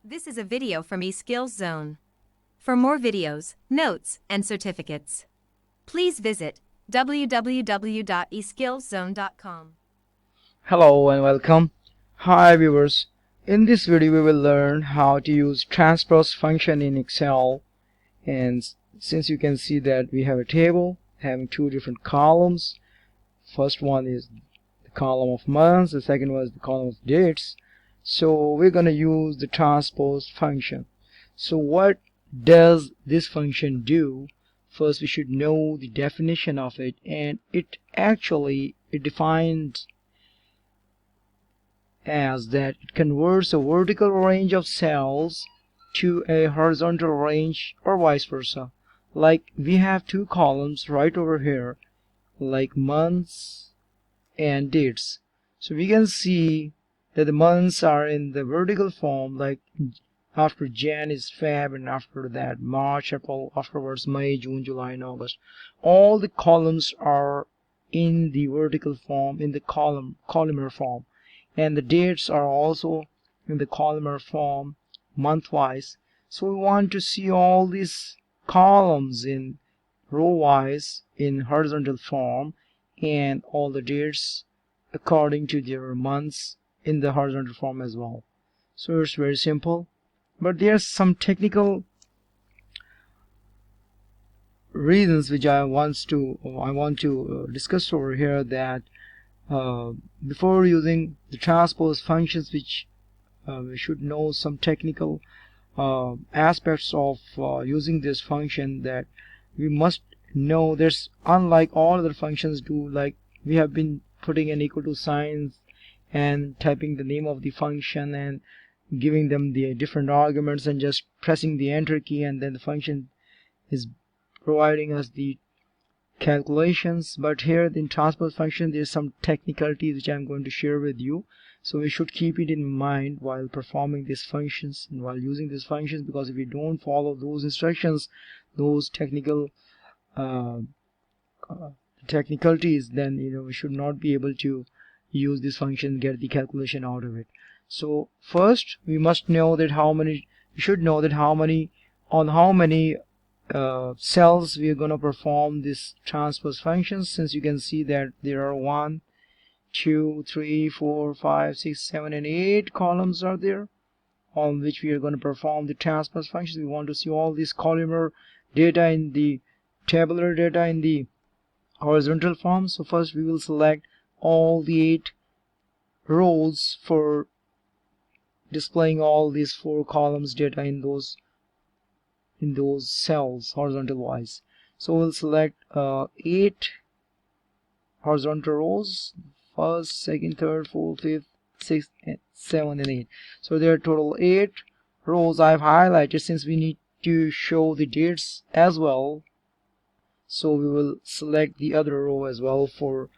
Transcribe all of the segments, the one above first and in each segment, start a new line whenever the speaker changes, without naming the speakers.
This is a video from eSkills Zone. For more videos, notes, and certificates, please visit www.eskillszone.com.
Hello and welcome. Hi viewers. In this video we will learn how to use TRANSPOSE function in Excel, and since you can see that we have a table having two different columns. First one is the column of months, the second one is the column of dates. So we're going to use the TRANSPOSE function. So what does this function do? First we should know the definition of it, and it defines as that it converts a vertical range of cells to a horizontal range or vice versa. Like we have two columns right over here, like months and dates. So we can see that the months are in the vertical form, like after Jan is Feb, and after that March, April, afterwards May, June, July, and August. All the columns are in the vertical form, in the columnar form, and the dates are also in the columnar form month-wise. So we want to see all these columns in row-wise in horizontal form, and all the dates according to their months in the horizontal form as well. So it's very simple, but there's some technical reasons which I want to discuss over here, that before using the transpose functions, which we should know some technical aspects of using this function, that we must know there's, unlike all other functions do, like we have been putting an equal to signs and typing the name of the function and giving them the different arguments and just pressing the enter key, and then the function is providing us the calculations. But here in transpose function there's some technicalities which I'm going to share with you, so we should keep it in mind while performing these functions and while using these functions, because if we don't follow those instructions, those technicalities, then we should not be able to use this function and get the calculation out of it. So first we should know that how many cells we are going to perform this transpose functions. Since you can see that there are 1, 2, 3, 4, 5, 6, 7, and 8 columns are there on which we are going to perform the transpose functions. We want to see all these columnar data in the tabular data in the horizontal form. So first we will select all the 8 rows for displaying all these 4 columns data in those cells horizontal wise. So we'll select 8 horizontal rows: first, second, third, fourth, fifth, sixth, and 7, and 8. So there are total 8 rows I've highlighted, since we need to show the dates as well. So we will select the other row as well for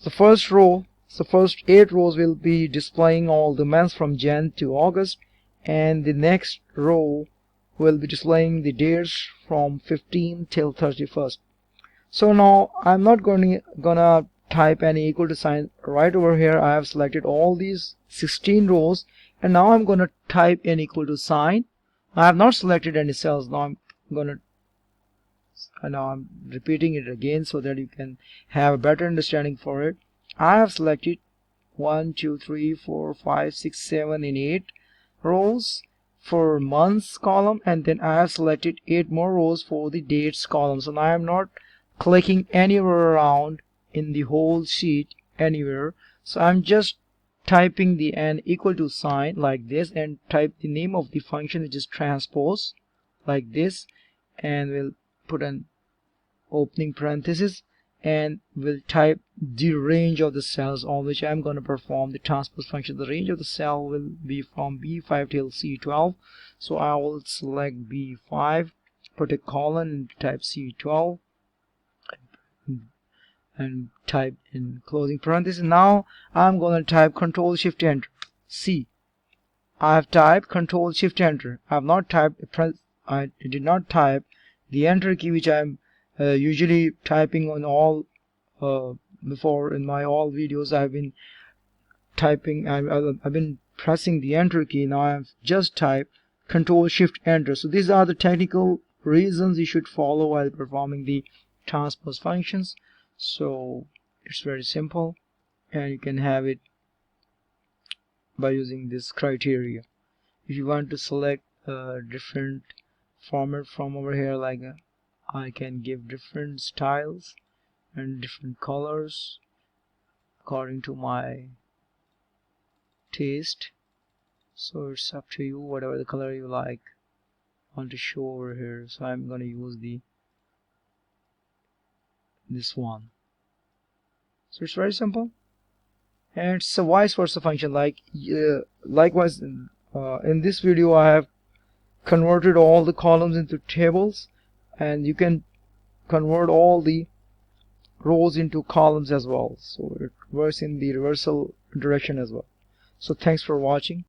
the first row. So first 8 rows will be displaying all the months from Jan to August, and the next row will be displaying the dates from 15 till 31st. So now I'm not gonna type any equal to sign right over here. I have selected all these 16 rows, and now I'm gonna type an equal to sign. I have not selected any cells. Now I'm repeating it again so that you can have a better understanding for it. I have selected 1, 2, 3, 4, 5, 6, 7, and 8 rows for months column, and then I have selected 8 more rows for the dates column. So now I am not clicking anywhere around in the whole sheet anywhere. So I'm just typing the an equal to sign like this, and type the name of the function, which is transpose, like this, and we'll put an opening parenthesis, and we'll type the range of the cells on which I'm going to perform the transpose function. The range of the cell will be from B5 till C12. So I will select B5, put a colon, and type C12, and type in closing parenthesis. Now I'm going to type Control Shift Enter. See, I have typed Control Shift Enter. I did not type the enter key, which I'm usually typing on all before in my all videos. I've been pressing the enter key. Now I've just typed Control Shift Enter. So these are the technical reasons you should follow while performing the transpose functions. So it's very simple, and you can have it by using this criteria. If you want to select a different format from over here, like I can give different styles and different colors according to my taste. So it's up to you, whatever the color you like want to show over here. So I'm going to use this one. So it's very simple, and it's a vice versa function. Likewise, in this video I have converted all the columns into tables, and you can convert all the rows into columns as well. So it works in the reversal direction as well. So thanks for watching.